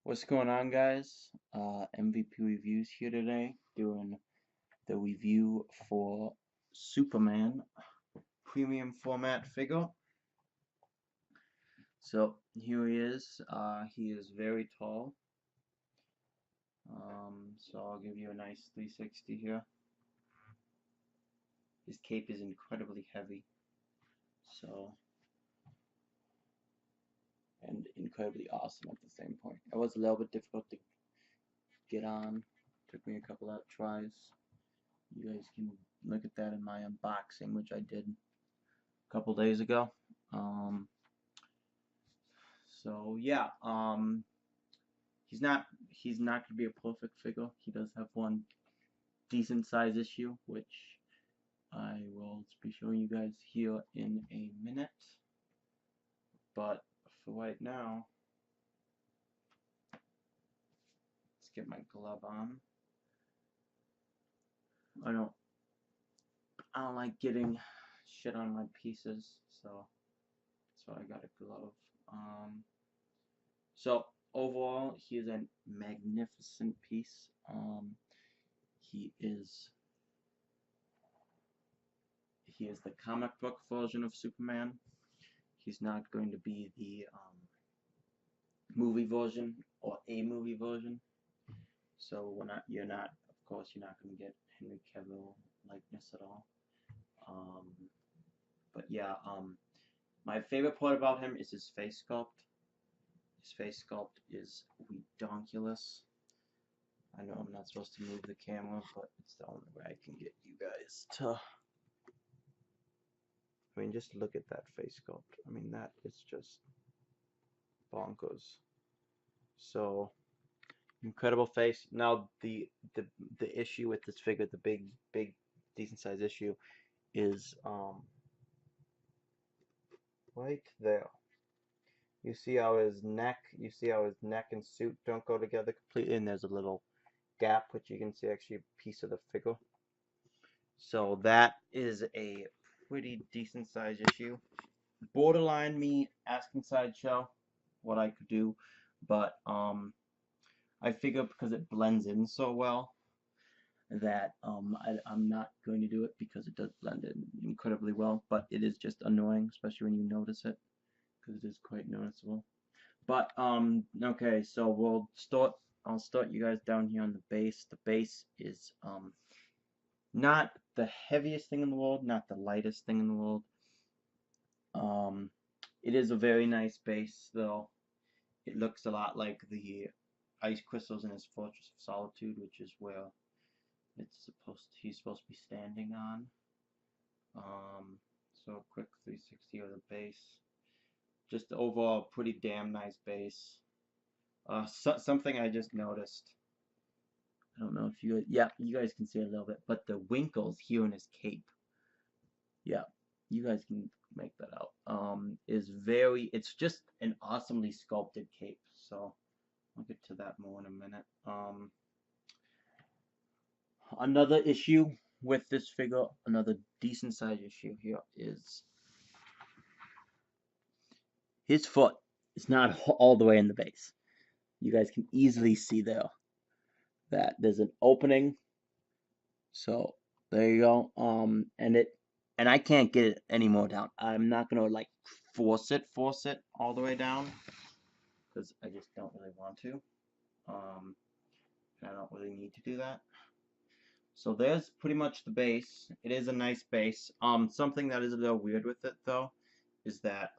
What's going on, guys? MVP Reviews here today, doing the review for Superman premium format figure. So here he is. He is very tall. So I'll give you a nice 360 here. His cape is incredibly heavy, and incredibly awesome at the same point. It was a little bit difficult to get on. Took me a couple of tries. You guys can look at that in my unboxing, which I did a couple days ago. So yeah, he's not gonna be a perfect figure. He does have one decent size issue, which I will be showing you guys here in a minute. But for right now, let's get my glove on. I don't like getting shit on my pieces, so that's why I got a glove. So overall, he is a magnificent piece. He is the comic book version of Superman. He's not going to be the movie version or a movie version. So of course, you're not going to get Henry Cavill likeness at all. But yeah, my favorite part about him is his face sculpt. His face sculpt is redonkulous. I know I'm not supposed to move the camera, but it's the only way I can get you guys to. I mean, just look at that face sculpt. I mean, that is just bonkers. So incredible face. Now the issue with this figure, the big decent size issue, is right there. You see how his neck and suit don't go together completely, and there's a little gap which you can see actually a piece of the figure. So that is a pretty decent size issue. Borderline me asking Sideshow what I could do, but I figure because it blends in so well that I'm not going to do it because it does blend in incredibly well, but it is just annoying, especially when you notice it, because it is quite noticeable. But okay, so I'll start you guys down here on the base. The base is not the heaviest thing in the world, not the lightest thing in the world. It is a very nice base, though. It looks a lot like the ice crystals in his Fortress of Solitude, which is where he's supposed to be standing on. So a quick 360 of the base. Just overall pretty damn nice base. Something I just noticed. I don't know if you guys can see it a little bit, but the wrinkles here in his cape. Yeah, you guys can make that out. It's just an awesomely sculpted cape. So I'll get to that more in a minute. Another issue with this figure, another decent size issue here, is his foot is not all the way in the base. You guys can easily see there that there's an opening. So there you go. And I can't get it any more down. I'm not gonna like force it all the way down because I just don't really want to. And I don't really need to do that. So there's pretty much the base. It is a nice base. Something that is a little weird with it though is that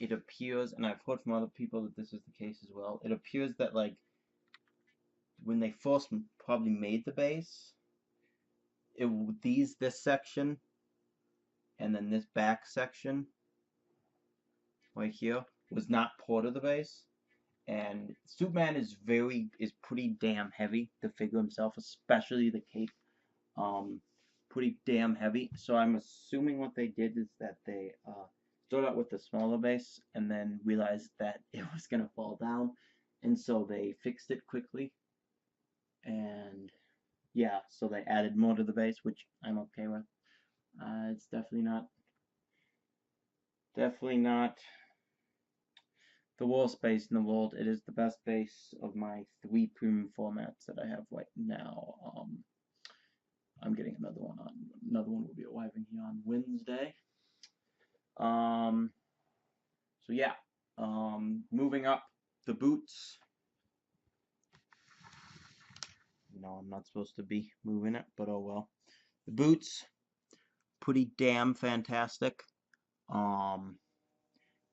it appears, and I've heard from other people that this is the case as well. It appears that like when they first probably made the base, this section and then this back section right here was not part of the base. And Superman is pretty damn heavy. The figure himself, especially the cape, pretty damn heavy. So I'm assuming what they did is that they started out with the smaller base and then realized that it was gonna fall down, and so they fixed it quickly. And yeah, so they added more to the base, which I'm okay with. It's definitely not the worst base in the world. It is the best base of my 3 premium formats that I have right now. I'm getting another one will be arriving here on Wednesday. So yeah, moving up, the boots. No, I'm not supposed to be moving it, but oh well. The boots, pretty damn fantastic.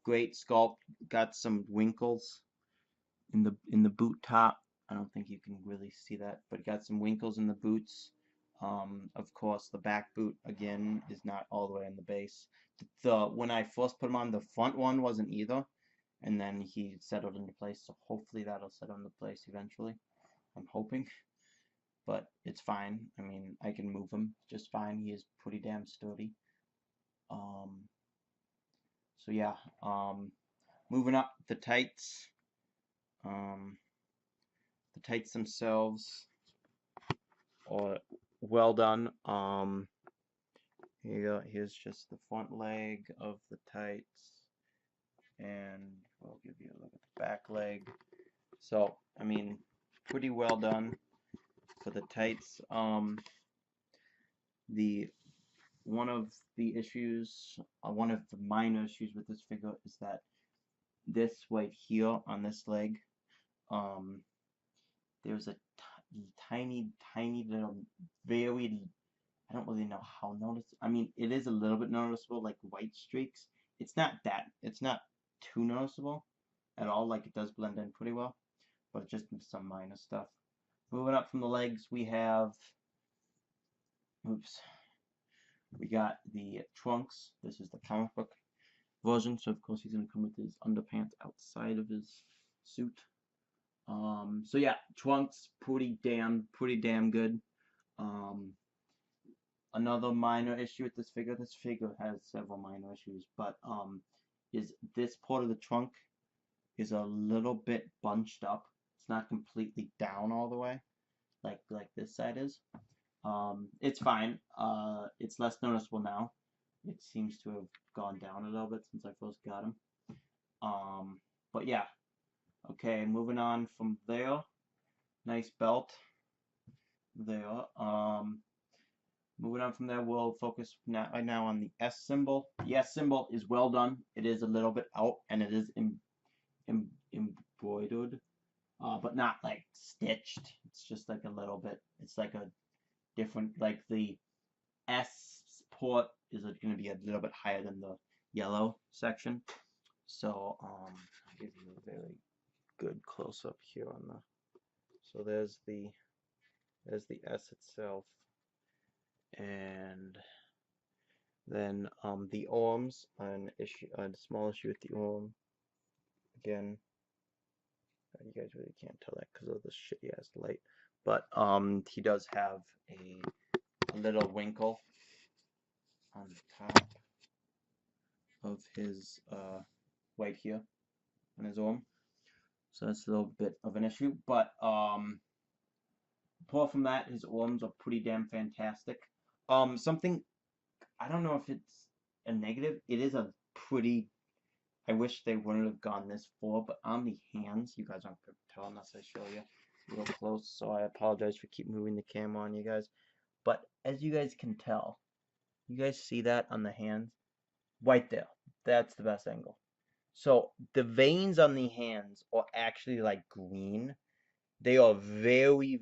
Great sculpt. Got some wrinkles in the boot top. I don't think you can really see that, but got some wrinkles in the boots. Of course, the back boot again is not all the way in the base. When I first put him on, the front one wasn't either, and then he settled into place. So hopefully that'll settle into place eventually. I'm hoping, but it's fine. I mean, I can move him just fine. He is pretty damn sturdy. So yeah. Moving up, the tights. The tights themselves are well done. Here you go. Here's just the front leg of the tights, and we'll give you a look at the back leg. So, I mean, pretty well done for the tights. One of the issues, one of the minor issues with this figure is that this right here on this leg, there's a tiny little, very, I don't really know how noticeable. I mean, it is a little bit noticeable, like white streaks. It's not too noticeable at all. Like, it does blend in pretty well, but just some minor stuff. Moving up from the legs, we have, we got the trunks. This is the comic book version, so of course he's gonna come with his underpants outside of his suit. So yeah, trunks, pretty damn good. Another minor issue with this figure has several minor issues, but is this part of the trunk is a little bit bunched up. It's not completely down all the way, like this side is. It's fine. It's less noticeable now. It seems to have gone down a little bit since I first got him. But yeah. Okay, moving on from there. Nice belt there. Moving on from there, we'll focus right now on the S symbol. The S symbol is well done. It is a little bit out, and it is embroidered, but not like stitched. It's just like a little bit. It's like a different, like the S port is going to be a little bit higher than the yellow section. So I'll give you a very good close up here on the. So there's the S itself, and then the arms, a small issue with the arm. Again, you guys really can't tell that because of the shitty ass light, but he does have a little wrinkle on the top of his right here on his arm, so that's a little bit of an issue. But apart from that, his arms are pretty damn fantastic. Something, I don't know if it's a negative. It is a pretty. I wish they wouldn't have gone this far, but on the hands, you guys aren't going to tell unless I show you real close. So I apologize for keep moving the camera on you guys. But as you guys can tell, you guys see that on the hands? Right there. That's the best angle. So the veins on the hands are actually like green. They are very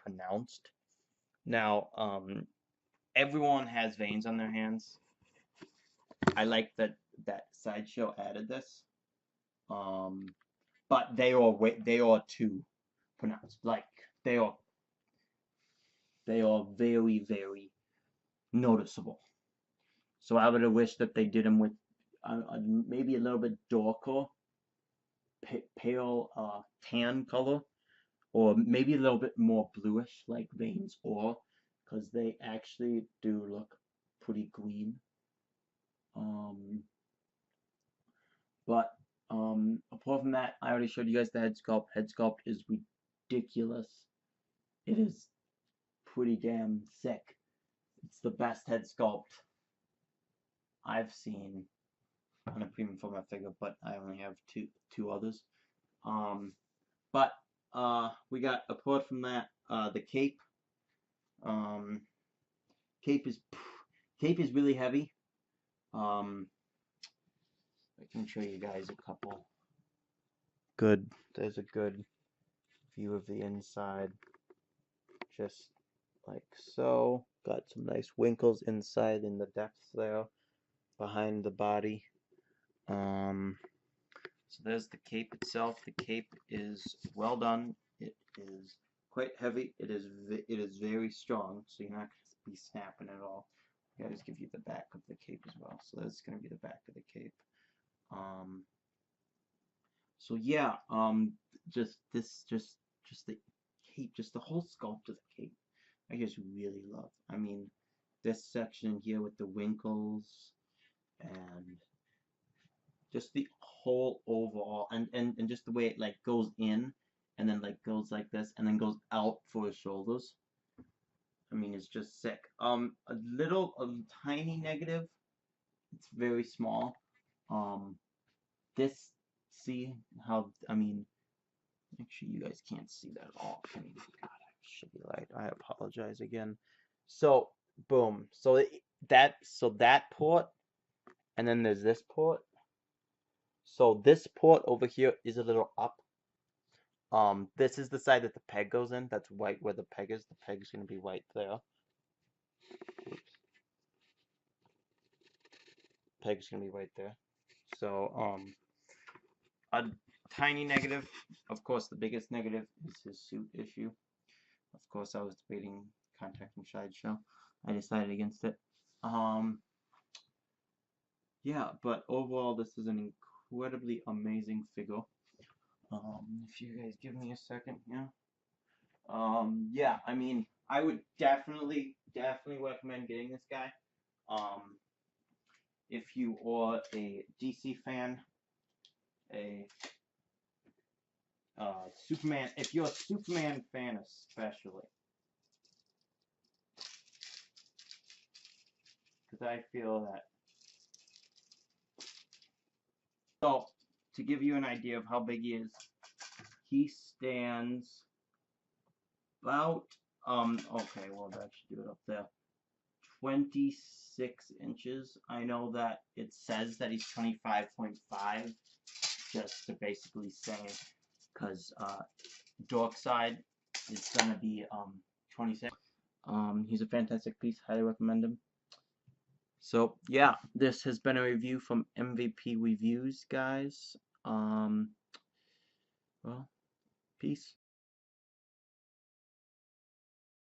pronounced. Now, everyone has veins on their hands. I like that Sideshow added this. But they are too pronounced. Like they are very noticeable. So I would have wished that they did them with maybe a little bit darker, pale tan color, or maybe a little bit more bluish like veins, or because they actually do look pretty green. But apart from that, I already showed you guys the head sculpt. Head sculpt is ridiculous. It is pretty damn sick. It's the best head sculpt I've seen on a premium format figure, but I only have two others. But we got apart from that, the cape. Um, cape is really heavy. I can show you guys a couple. There's a good view of the inside, just like so. Got some nice winkles inside in the depths there, behind the body. So there's the cape itself. The cape is well done. It is quite heavy. It is very strong, so you're not going to be snapping at all. I gotta just give you the back of the cape as well. So that's going to be the back of the cape. So yeah, just the cape, just the whole sculpt of the cape, I just really love. I mean, this section here with the winkles and just the whole overall, and just the way it like goes in and then like goes like this and then goes out for his shoulders. I mean, it's just sick. A tiny negative. It's very small. This, see how, I mean, actually you guys can't see that at all. I mean, God, I should be light. I apologize again. So, boom. So that port, and then there's this port. So this port over here is a little up. This is the side that the peg goes in. That's white where the peg is. The peg is going to be white there. Oops. Peg's going to be right there. So, a tiny negative. Of course, the biggest negative is his suit issue. Of course, I was debating contacting Sideshow. I decided against it. Yeah, but overall, this is an incredibly amazing figure. If you guys give me a second, yeah. Yeah, I mean, I would definitely recommend getting this guy. If you are a DC fan, a Superman, if you're a Superman fan especially, because I feel that. So, to give you an idea of how big he is, he stands about, okay, well, that should do it up there. 26 inches. I know that it says that he's 25.5, just to basically say, because Dorkside is gonna be 26. He's a fantastic piece. Highly recommend him. So yeah, this has been a review from MVP Reviews, guys. Well, peace.